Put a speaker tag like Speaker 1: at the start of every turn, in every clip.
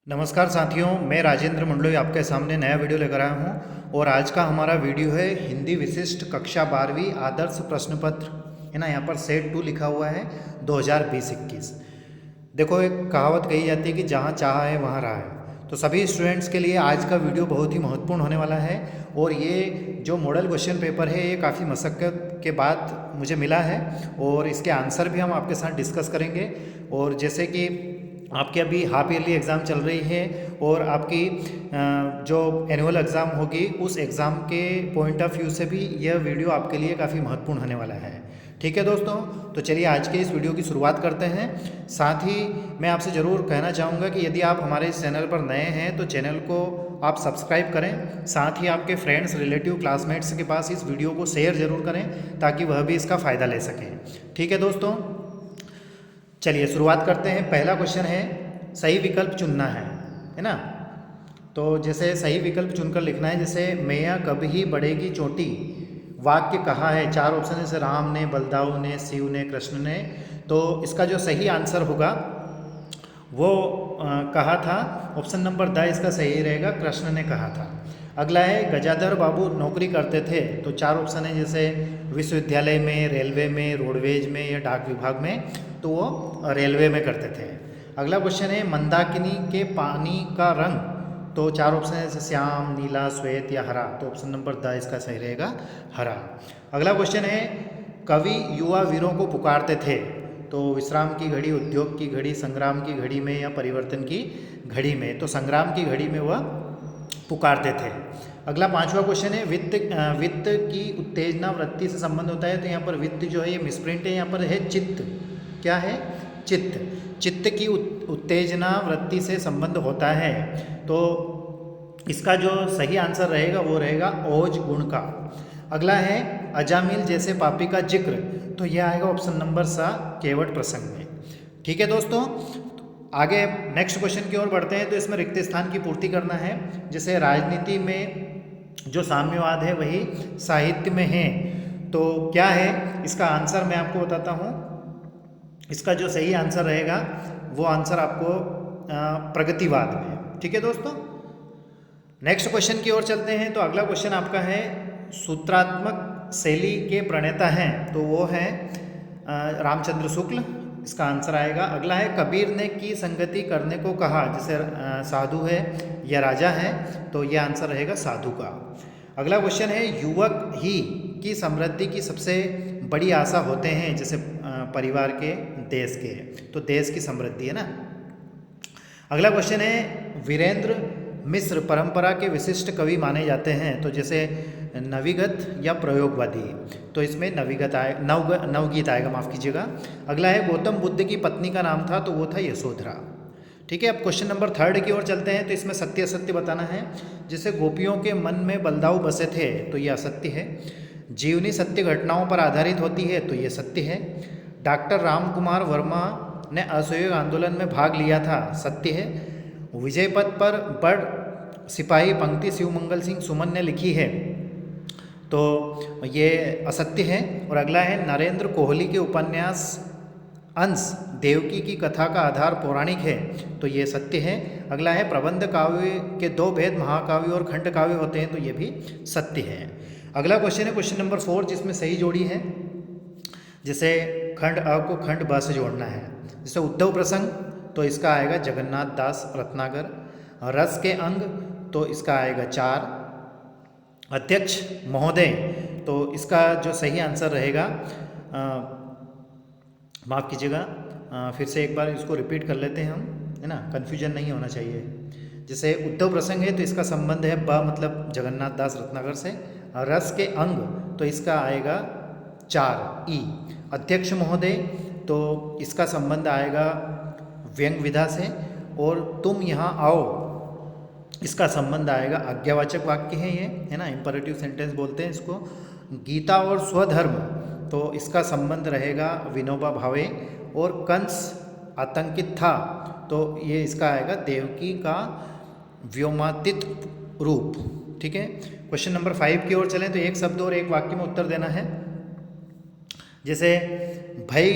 Speaker 1: नमस्कार साथियों, मैं राजेंद्र मंडलोई आपके सामने नया वीडियो लेकर आया हूँ। और आज का हमारा वीडियो है हिंदी विशिष्ट कक्षा 12वीं आदर्श प्रश्न पत्र, है ना। यहाँ पर सेट 2 लिखा हुआ है 2020-21। देखो, एक कहावत कही जाती है कि जहाँ चाहा है वहाँ रहा है। तो सभी स्टूडेंट्स के लिए आज का वीडियो बहुत ही महत्वपूर्ण होने वाला है। और ये जो मॉडल क्वेश्चन पेपर है ये काफ़ी मशक्क़त के बाद मुझे मिला है और इसके आंसर भी हम आपके साथ डिस्कस करेंगे। और जैसे कि आपकी अभी हाफ ईयरली एग्ज़ाम चल रही है और आपकी जो एनुअल एग्ज़ाम होगी उस एग्ज़ाम के पॉइंट ऑफ व्यू से भी यह वीडियो आपके लिए काफ़ी महत्वपूर्ण होने वाला है। ठीक है दोस्तों, तो चलिए आज के इस वीडियो की शुरुआत करते हैं। साथ ही मैं आपसे ज़रूर कहना चाहूँगा कि यदि आप हमारे इस चैनल पर नए हैं तो चैनल को आप सब्सक्राइब करें। साथ ही आपके फ्रेंड्स, रिलेटिव, क्लासमेट्स के पास इस वीडियो को शेयर ज़रूर करें ताकि वह भी इसका फ़ायदा ले सकें। ठीक है दोस्तों, चलिए शुरुआत करते हैं। पहला क्वेश्चन है सही विकल्प चुनना है ना। तो जैसे सही विकल्प चुनकर लिखना है, जैसे मैया कब ही बढ़ेगी चोटी वाक्य कहा है। 4 ऑप्शन है, जैसे राम ने, बलदाऊ ने, शिव ने, कृष्ण ने। तो इसका जो सही आंसर होगा वो कहा था ऑप्शन नंबर द इसका सही रहेगा, कृष्ण ने कहा था। अगला है गजाधर बाबू नौकरी करते थे। तो 4 ऑप्शन है, जैसे विश्वविद्यालय में, रेलवे में, रोडवेज में या डाक विभाग में। तो वो रेलवे में करते थे। अगला क्वेश्चन है मंदाकिनी के पानी का रंग। तो 4 ऑप्शन है, जैसे श्याम, नीला, श्वेत या हरा। तो ऑप्शन नंबर द इसका सही रहेगा, हरा। अगला क्वेश्चन है कवि युवा वीरों को पुकारते थे। तो विश्राम की घड़ी, उद्योग की घड़ी, संग्राम की घड़ी में या परिवर्तन की घड़ी में। तो संग्राम की घड़ी में वह पुकारते थे। अगला 5वां क्वेश्चन है वित्त की उत्तेजना वृत्ति से संबंध होता है। तो यहाँ पर वित्त जो है ये मिसप्रिंट है, यहाँ पर है चित्त। क्या है? चित्त। चित्त की उत्तेजना वृत्ति से संबंध होता है। तो इसका जो सही आंसर रहेगा वो रहेगा ओज गुण का। अगला है अजामिल जैसे पापी का जिक्र। तो यह आएगा ऑप्शन नंबर सा केवट प्रसंग में। ठीक है दोस्तों, आगे नेक्स्ट क्वेश्चन की ओर बढ़ते हैं। तो इसमें रिक्त स्थान की पूर्ति करना है। जैसे राजनीति में जो साम्यवाद है वही साहित्य में है। तो क्या है इसका आंसर, मैं आपको बताता हूँ। इसका जो सही आंसर रहेगा वो आंसर आपको प्रगतिवाद में। ठीक है दोस्तों, नेक्स्ट क्वेश्चन की ओर चलते हैं। तो अगला क्वेश्चन आपका है सूत्रात्मक शैली के प्रणेता हैं। तो वो है रामचंद्र शुक्ल, इसका आंसर आएगा। अगला है कबीर ने की संगति करने को कहा। जैसे साधु है या राजा है, तो ये आंसर रहेगा साधु का। अगला क्वेश्चन है युवक ही की समृद्धि की सबसे बड़ी आशा होते हैं। जैसे परिवार के, देश के। तो देश की समृद्धि है ना। अगला क्वेश्चन है वीरेंद्र मिश्र परंपरा के विशिष्ट कवि माने जाते हैं। तो जैसे नवगीत या प्रयोगवादी। तो इसमें नवगीत नवगीत आएगा, माफ़ कीजिएगा। अगला है गौतम बुद्ध की पत्नी का नाम था। तो वो था यशोधरा। ठीक है, अब क्वेश्चन नंबर 3 की ओर चलते हैं। तो इसमें सत्य असत्य बताना है। जैसे गोपियों के मन में बलदाऊ बसे थे। तो ये असत्य है। जीवनी सत्य घटनाओं पर आधारित होती है। तो ये सत्य है। डॉक्टर राम कुमार वर्मा ने असहयोग आंदोलन में भाग लिया था। सत्य है। विजय पथ पर बड़ सिपाही पंक्ति शिवमंगल सिंह सुमन ने लिखी है। तो ये असत्य है। और अगला है नरेंद्र कोहली के उपन्यास अंश देवकी की कथा का आधार पौराणिक है। तो ये सत्य है। अगला है प्रबंध काव्य के 2 भेद महाकाव्य और खंड काव्य होते हैं। तो ये भी सत्य है। अगला क्वेश्चन है क्वेश्चन नंबर 4, जिसमें सही जोड़ी है। जैसे खंड अ को खंड ब से जोड़ना है। जैसे उद्धव प्रसंग, तो इसका आएगा जगन्नाथ दास रत्नाकर। रस के अंग, तो इसका आएगा 4। अध्यक्ष महोदय, तो इसका जो सही आंसर रहेगा, माफ़ कीजिएगा, फिर से एक बार इसको रिपीट कर लेते हैं हम, है ना, कन्फ्यूजन नहीं होना चाहिए। जैसे उद्धव प्रसंग है तो इसका संबंध है ब मतलब जगन्नाथ दास रत्नाकर से। रस के अंग, तो इसका आएगा 4 ई। अध्यक्ष महोदय, तो इसका संबंध आएगा व्यंग विधा से। और तुम यहाँ आओ, इसका संबंध आएगा आज्ञावाचक वाक्य है ये, है ना, इंपरेटिव सेंटेंस बोलते हैं इसको। गीता और स्वधर्म, तो इसका संबंध रहेगा विनोबा भावे। और कंस आतंकित था, तो ये इसका आएगा देवकी का व्योमातीत रूप। ठीक है, क्वेश्चन नंबर 5 की ओर चलें। तो एक शब्द और एक वाक्य में उत्तर देना है। जैसे भय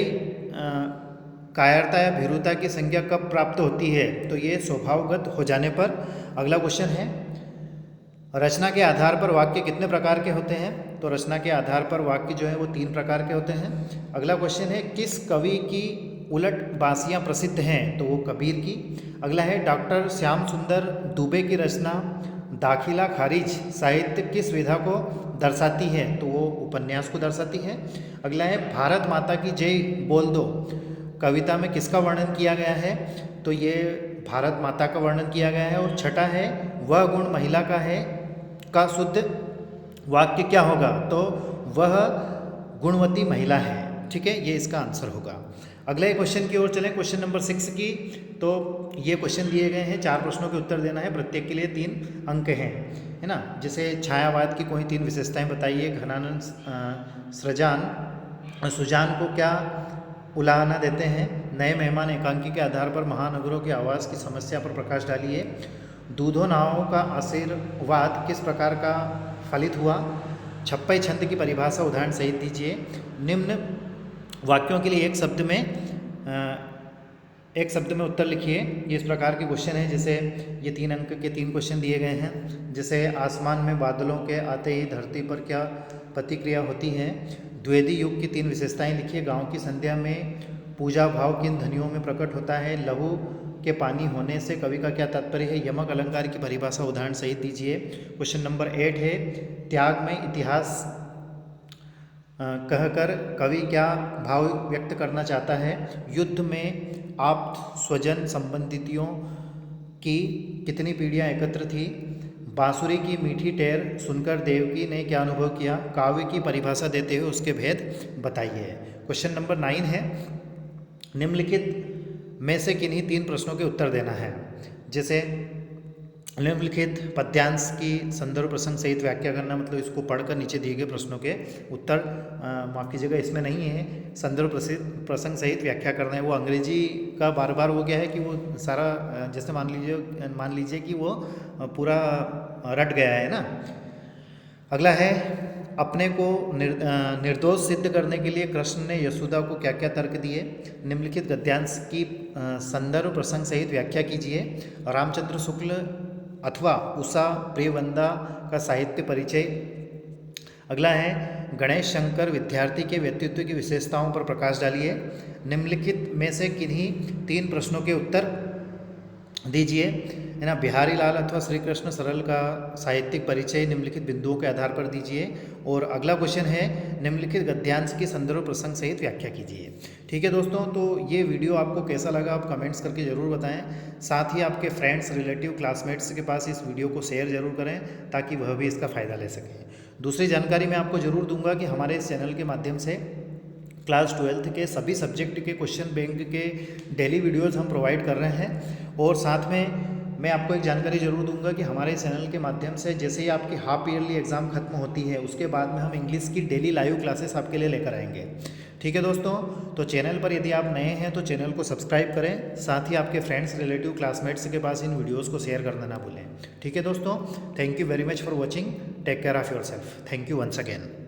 Speaker 1: कायरता या भीरुता की संज्ञा कब प्राप्त होती है? तो ये स्वभावगत हो जाने पर। अगला क्वेश्चन है, रचना के आधार पर वाक्य कितने प्रकार के होते हैं? तो रचना के आधार पर वाक्य जो है वो 3 प्रकार के होते हैं। अगला क्वेश्चन है, किस कवि की उलट बासियाँ प्रसिद्ध हैं? तो वो कबीर की। अगला है, डॉक्टर श्याम सुंदर दुबे की रचना दाखिला खारिज साहित्य किस विधा को दर्शाती है? तो वो उपन्यास को दर्शाती है। अगला है, भारत माता की जय बोल दो कविता में किसका वर्णन किया गया है? तो ये भारत माता का वर्णन किया गया है। और छठा है, वह गुण महिला का है का शुद्ध वाक्य क्या होगा? तो वह गुणवती महिला है। ठीक है, ये इसका आंसर होगा। अगले क्वेश्चन की ओर चलें, क्वेश्चन नंबर 6 की। तो ये क्वेश्चन दिए गए हैं, 4 प्रश्नों के उत्तर देना है, प्रत्येक के लिए 3 अंक हैं, है ना। जैसे छायावाद की कोई 3 विशेषताएं बताइए। घनानंद सुजान को क्या उलाहना देते हैं? नए मेहमान एकांकी के आधार पर महानगरों के आवास की समस्या पर प्रकाश डालिए। दूधो नावों का आशीर्वाद किस प्रकार का फलित हुआ? छप्पई छंद की परिभाषा उदाहरण सहित दीजिए। निम्न वाक्यों के लिए एक शब्द में उत्तर लिखिए। ये इस प्रकार के क्वेश्चन है, जैसे ये 3 अंक के 3 क्वेश्चन दिए गए हैं। जैसे आसमान में बादलों के आते ही धरती पर क्या प्रतिक्रिया होती है? द्विवेदी युग की 3 विशेषताएं लिखिए। गांव की संध्या में पूजा भाव किन ध्वनियों में प्रकट होता है? लहू के पानी होने से कवि का क्या तात्पर्य है? यमक अलंकार की परिभाषा उदाहरण सहित दीजिए। क्वेश्चन नंबर 8 है, त्याग में इतिहास कहकर कवि क्या भाव व्यक्त करना चाहता है? युद्ध में आप्त स्वजन संबंधितियों की कितनी पीढ़ियाँ एकत्र थी? बांसुरी की मीठी टेर सुनकर देवकी ने क्या अनुभव किया? काव्य की परिभाषा देते हुए उसके भेद बताइए। क्वेश्चन नंबर 9 है, निम्नलिखित में से किन्हीं 3 प्रश्नों के उत्तर देना है। जैसे निम्नलिखित पद्यांश की संदर्भ प्रसंग सहित व्याख्या करना, मतलब इसको पढ़कर नीचे दिए गए प्रश्नों के उत्तर माफ़ कीजिएगा इसमें नहीं है, संदर्भ प्रसंग सहित व्याख्या करना है। वो अंग्रेजी का बार बार हो गया है कि वो सारा जैसे मान लीजिए कि वो पूरा रट गया है ना। अगला है, अपने को निर्दोष सिद्ध करने के लिए कृष्ण ने यशोदा को क्या क्या तर्क दिए? निम्नलिखित गद्यांश की संदर्भ प्रसंग सहित व्याख्या कीजिए। रामचंद्र शुक्ल अथवा उषा प्रियवंदा का साहित्य परिचय। अगला है, गणेश शंकर विद्यार्थी के व्यक्तित्व की विशेषताओं पर प्रकाश डालिए। निम्नलिखित में से किन्हीं 3 प्रश्नों के उत्तर दीजिए, है ना। बिहारी लाल अथवा श्री कृष्ण सरल का साहित्यिक परिचय निम्नलिखित बिंदुओं के आधार पर दीजिए। और अगला क्वेश्चन है, निम्नलिखित गद्यांश की संदर्भ प्रसंग सहित व्याख्या कीजिए। ठीक है दोस्तों, तो ये वीडियो आपको कैसा लगा आप कमेंट्स करके ज़रूर बताएं। साथ ही आपके फ्रेंड्स, रिलेटिव, क्लासमेट्स के पास इस वीडियो को शेयर ज़रूर करें ताकि वह भी इसका फ़ायदा ले सकें। दूसरी जानकारी मैं आपको ज़रूर दूंगा कि हमारे इस चैनल के माध्यम से क्लास 12th के सभी सब्जेक्ट के क्वेश्चन बैंक के डेली वीडियोज़ हम प्रोवाइड कर रहे हैं। और साथ में मैं आपको एक जानकारी ज़रूर दूंगा कि हमारे चैनल के माध्यम से जैसे ही आपकी हाफ ईयरली एग्ज़ाम खत्म होती है उसके बाद में हम इंग्लिश की डेली लाइव क्लासेस आपके लिए लेकर आएंगे। ठीक है दोस्तों, तो चैनल पर यदि आप नए हैं तो चैनल को सब्सक्राइब करें। साथ ही आपके फ्रेंड्स, रिलेटिव, क्लासमेट्स के पास इन वीडियोज़ को शेयर करना ना भूलें। ठीक है दोस्तों, thank you very much for watching. Take care of yourself. Thank you once again.